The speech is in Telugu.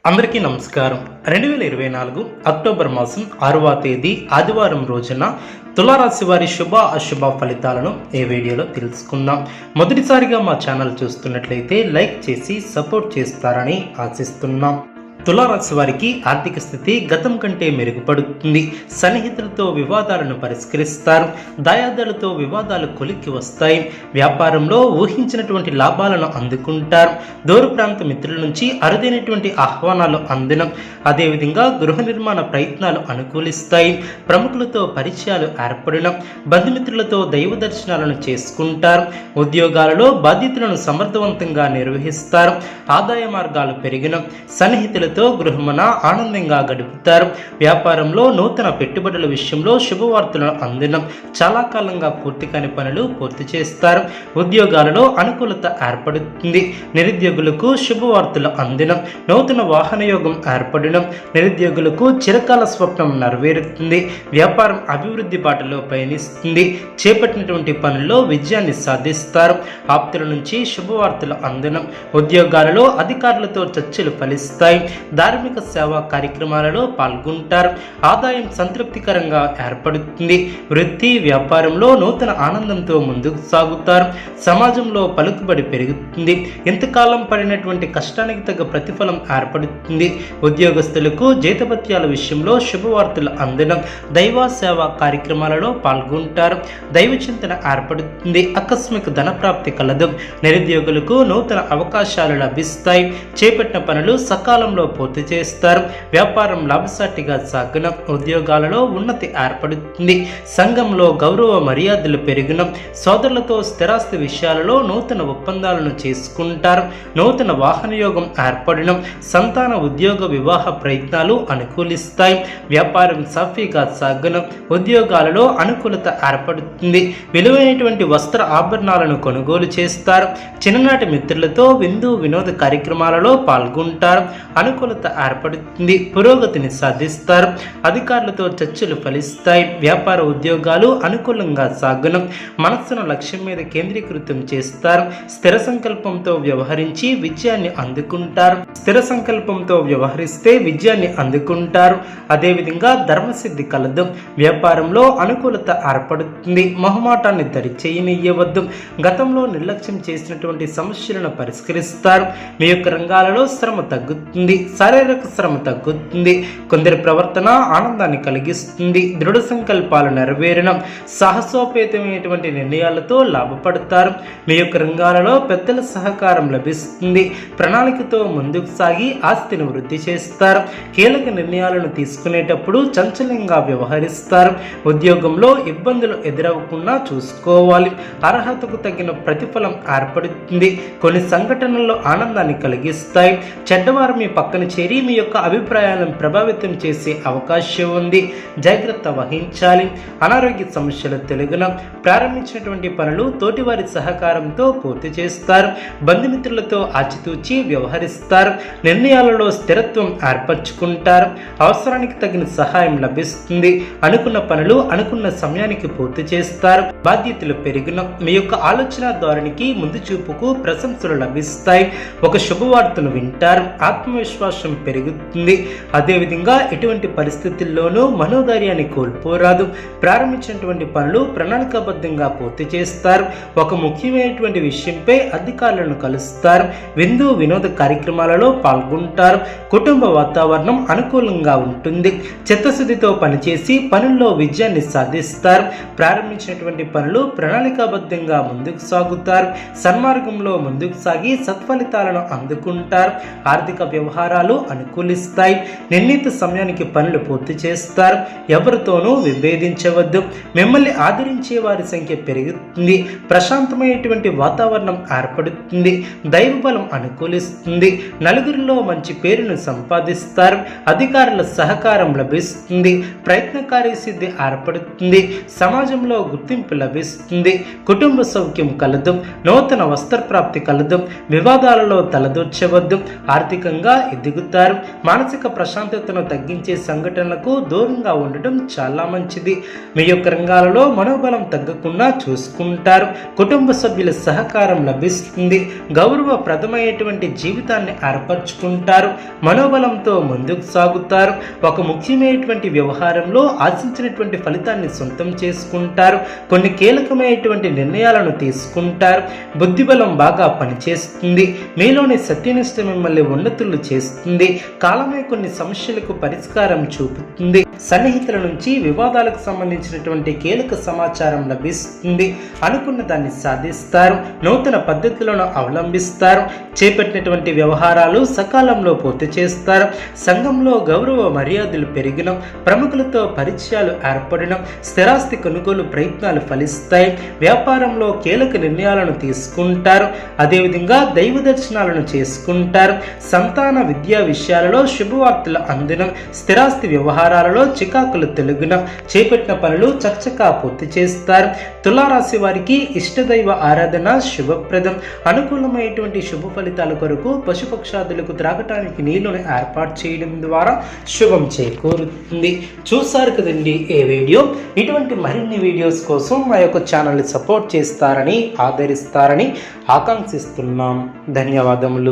అందరికీ నమస్కారం. 2024 అక్టోబర్ మాసం 6వ తేదీ ఆదివారం రోజున తులారాశి వారి శుభ అశుభ ఫలితాలను ఈ వీడియోలో తెలుసుకుందాం. మొదటిసారిగా మా ఛానల్ చూస్తున్నట్లయితే లైక్ చేసి సపోర్ట్ చేస్తారని ఆశిస్తున్నాం. తులారాశి వారికి ఆర్థిక స్థితి గతం కంటే మెరుగుపడుతుంది. సన్నిహితులతో వివాదాలను పరిష్కరిస్తారు. దాయాదులతో వివాదాలు కొలిక్కి వస్తాయి. వ్యాపారంలో ఊహించినటువంటి లాభాలను అందుకుంటారు. దూర ప్రాంత మిత్రుల నుంచి అరుదైనటువంటి ఆహ్వానాలు అందడం, అదేవిధంగా గృహ నిర్మాణ ప్రయత్నాలు అనుకూలిస్తాయి. ప్రముఖులతో పరిచయాలు ఏర్పడడం, బంధుమిత్రులతో దైవ దర్శనాలను చేసుకుంటారు. ఉద్యోగాలలో బాధ్యతలను సమర్థవంతంగా నిర్వహిస్తారు. ఆదాయ మార్గాలు పెరిగిన సన్నిహితులతో గృహమున ఆనందంగా గడుపుతారు. వ్యాపారంలో నూతన పెట్టుబడుల విషయంలో శుభవార్తలను అందడం, చాలా కాలంగా పూర్తి కాని పనులు పూర్తి చేస్తారు. ఉద్యోగాలలో అనుకూలత ఏర్పడుతుంది. నిరుద్యోగులకు శుభవార్తలు అందడం, నూతన వాహన యోగం ఏర్పడడం, నిరుద్యోగులకు చిరకాల స్వప్నం నెరవేరుతుంది. వ్యాపారం అభివృద్ధి బాటలో పయనిస్తుంది. చేపట్టినటువంటి పనుల్లో విజయాన్ని సాధిస్తారు. ఆప్తుల నుంచి శుభవార్తలు అందడం, ఉద్యోగాలలో అధికారులతో చర్చలు ఫలిస్తాయి. ధార్మిక సేవా కార్యక్రమాలలో పాల్గొంటారు. ఆదాయం సంతృప్తికరంగా ఏర్పడుతుంది. వృత్తి వ్యాపారంలో నూతన ఆనందంతో ముందుకు సాగుతారు. సమాజంలో పలుకుబడి పెరుగుతుంది. ఇంతకాలం పడినటువంటి కష్టానికి తగ్గ ప్రతిఫలం ఏర్పడుతుంది. ఉద్యోగస్తులకు జీతభత్యాల విషయంలో శుభవార్తలు అందడం, దైవ సేవా కార్యక్రమాలలో పాల్గొంటారు. దైవ చింతన ఏర్పడుతుంది. ఆకస్మిక ధనప్రాప్తి కలదు. నిరుద్యోగులకు నూతన అవకాశాలు లభిస్తాయి. చేపట్టిన పనులు సకాలంలో పూర్తి చేస్తారు. వ్యాపారం లాభసాటిగా సాగున, ఉద్యోగాలలో ఉన్నతి ఏర్పడుతుంది. సంఘంలో గౌరవ మర్యాదలు పెరిగిన, సోదరులతో స్థిరాస్తి విషయాలలో నూతన ఒప్పందాలను చేసుకుంటారు. నూతన వాహన యోగం ఏర్పడడం, సంతాన ఉద్యోగ వివాహ ప్రయత్నాలు అనుకూలిస్తాయి. వ్యాపారం సాఫీగా సాగున, ఉద్యోగాలలో అనుకూలత ఏర్పడుతుంది. విలువైనటువంటి వస్త్ర ఆభరణాలను కొనుగోలు చేస్తారు. చిన్ననాటి మిత్రులతో విందు వినోద కార్యక్రమాలలో పాల్గొంటారు. అనుకూలత ఏర్పడుతుంది. పురోగతిని సాధిస్తారు. అధికారులతో చర్చలు ఫలిస్తాయి. వ్యాపార ఉద్యోగాలు అనుకూలంగా సాగును, మనస్సును లక్ష్యం మీద కేంద్రీకృతం చేస్తారు. స్థిర సంకల్పంతో వ్యవహరించి విజయాన్ని అందుకుంటారు. స్థిర సంకల్పంతో వ్యవహరిస్తే విజయాన్ని అందుకుంటారు. అదేవిధంగా ధర్మసిద్ధి కలదు. వ్యాపారంలో అనుకూలత ఏర్పడుతుంది. మొహమాటాన్ని దరిచేయనియ్యవద్దు. గతంలో నిర్లక్ష్యం చేసినటువంటి సమస్యలను పరిష్కరిస్తారు. మీ యొక్క రంగాలలో శ్రమ తగ్గుతుంది. శారీరక శ్రమ తగ్గుతుంది. కొందరి ప్రవర్తన ఆనందాన్ని కలిగిస్తుంది. దృఢ సంకల్పాలు నెరవేరడం, సాహసోపేతమైనటువంటి నిర్ణయాలతో లాభపడతారు. మీ యొక్క రంగాలలో పెద్దల సహకారం లభిస్తుంది. ప్రణాళికతో ముందుకు సాగి ఆస్తిని వృద్ధి చేస్తారు. కీలక నిర్ణయాలను తీసుకునేటప్పుడు చంచలంగా వ్యవహరిస్తారు. ఉద్యోగంలో ఇబ్బందులు ఎదురవకుండా చూసుకోవాలి. అర్హతకు తగిన ప్రతిఫలం ఏర్పడుతుంది. కొన్ని సంఘటనల్లో ఆనందాన్ని కలిగిస్తాయి. చెడ్డవారు మీ పక్కన చేరి మీ యొక్క అభిప్రాయాలను ప్రభావితం చేసే అవకాశం ఉంది. జాగ్రత్త వహించాలి. అనారోగ్య సమస్యలు తెలుగున, ప్రారంభించినటువంటి పనులు తోటివారి సహకారంతో పూర్తి చేస్తారు. బంధుమిత్రులతో ఆచితూచి వ్యవహరిస్తారు. నిర్ణయాలలో స్థిరత్వం ఏర్పరచుకుంటారు. అవసరానికి తగిన సహాయం లభిస్తుంది. అనుకున్న పనులు అనుకున్న సమయానికి పూర్తి చేస్తారు. బాధ్యతలు పెరిగిన, మీ యొక్క ఆలోచన ధోరణికి ముందు చూపుకు ప్రశంసలు లభిస్తాయి. ఒక శుభవార్తను వింటారు. ఆత్మవిశ్వాసం పెరుగుతుంది. అదేవిధంగా ఎటువంటి పరిస్థితుల్లోనూ మనోధైర్యాన్ని కోల్పోరాదు. ప్రారంభించినటువంటి పనులు ప్రణాళికాబద్ధంగా పూర్తి చేస్తారు. ఒక ముఖ్యమైనటువంటి విషయంపై అధికారులను కలుస్తారు. విందు వినోద కార్యక్రమాలలో పాల్గొంటారు. కుటుంబ వాతావరణం అనుకూలంగా ఉంటుంది. చిత్తశుద్ధితో పనిచేసి పనుల్లో విజయాన్ని సాధిస్తారు. ప్రారంభించినటువంటి పనులు ప్రణాళికాబద్ధంగా ముందుకు సాగుతారు. సన్మార్గంలో ముందుకు సాగి సత్ఫలితాలను అందుకుంటారు. ఆర్థిక వ్యవహారాలు అనుకూలిస్తాయి. నిర్ణీత సమయానికి పనులు పూర్తి చేస్తారు. ఎవరితోనూ విభేదించవద్దు. మిమ్మల్ని ఆదరించే వారి సంఖ్య పెరుగుతుంది. ప్రశాంతమైనటువంటి వాతావరణం ఏర్పడుతుంది. దైవ బలం అనుకూలిస్తుంది. నలుగురిలో మంచి పేరును సంపాదిస్తారు. అధికారుల సహకారం లభిస్తుంది. ప్రయత్నకారి సిద్ధి ఏర్పడుతుంది. సమాజంలో గుర్తింపు లభిస్తుంది. కుటుంబ సౌఖ్యం కలదు. నూతన వస్త్ర ప్రాప్తి కలదు. వివాదాలలో తలదూర్చవద్దు. ఆర్థికంగా సరిదిద్దుతారు. మానసిక ప్రశాంతతను తగ్గించే సంఘటనలకు దూరంగా ఉండటం చాలా మంచిది. మీ యొక్క రంగాలలో మనోబలం తగ్గకుండా చూసుకుంటారు. కుటుంబ సభ్యుల సహకారం లభిస్తుంది. గౌరవప్రదమైనటువంటి జీవితాన్ని ఏర్పరచుకుంటారు. మనోబలంతో ముందుకు సాగుతారు. ఒక ముఖ్యమైనటువంటి వ్యవహారంలో ఆశించినటువంటి ఫలితాన్ని సొంతం చేసుకుంటారు. కొన్ని కీలకమైనటువంటి నిర్ణయాలను తీసుకుంటారు. బుద్ధిబలం బాగా పనిచేస్తుంది. మీలోని సత్యనిష్ట మిమ్మల్ని ఉన్నతులు చేస్తుంది. కాలమే కొన్ని సమస్యలకు పరిష్కారం చూపుతుంది. సన్నిహితుల నుంచి వివాదాలకు సంబంధించినటువంటి కీలక సమాచారం లభిస్తుంది. అనుకున్న దాన్ని సాధిస్తారు. నూతన పద్ధతులను అవలంబిస్తారు. చేపట్టినటువంటి వ్యవహారాలు సకాలంలో పూర్తి చేస్తారు. సంఘంలో గౌరవ మర్యాదలు పెరిగిన, ప్రముఖులతో పరిచయాలు ఏర్పడిన, స్థిరాస్తి కొనుగోలు ప్రయత్నాలు ఫలిస్తాయి. వ్యాపారంలో కీలక నిర్ణయాలను తీసుకుంటారు. అదేవిధంగా దైవ దర్శనాలను చేసుకుంటారు. సంతాన విద్యా విషయాలలో శుభవార్తలు అందిన, స్థిరాస్తి వ్యవహారాలలో చికాకులు తొలగిన, చేపట్టిన పనులు చకచకా పూర్తి చేస్తారు. తులారాశి వారికి ఇష్టదైవ ఆరాధన శుభప్రదం. అనుకూలమైనటువంటి శుభ ఫలితాల కొరకు పశుపక్షాదులకు త్రాగటానికి నీళ్లను ఏర్పాటు చేయడం ద్వారా శుభం చేకూరుతుంది. చూసారు కదండి ఈ వీడియో. ఇటువంటి మరిన్ని వీడియోస్ కోసం మా యొక్క ఛానల్ని సపోర్ట్ చేస్తారని, ఆదరిస్తారని ఆకాంక్షిస్తున్నాం. ధన్యవాదములు.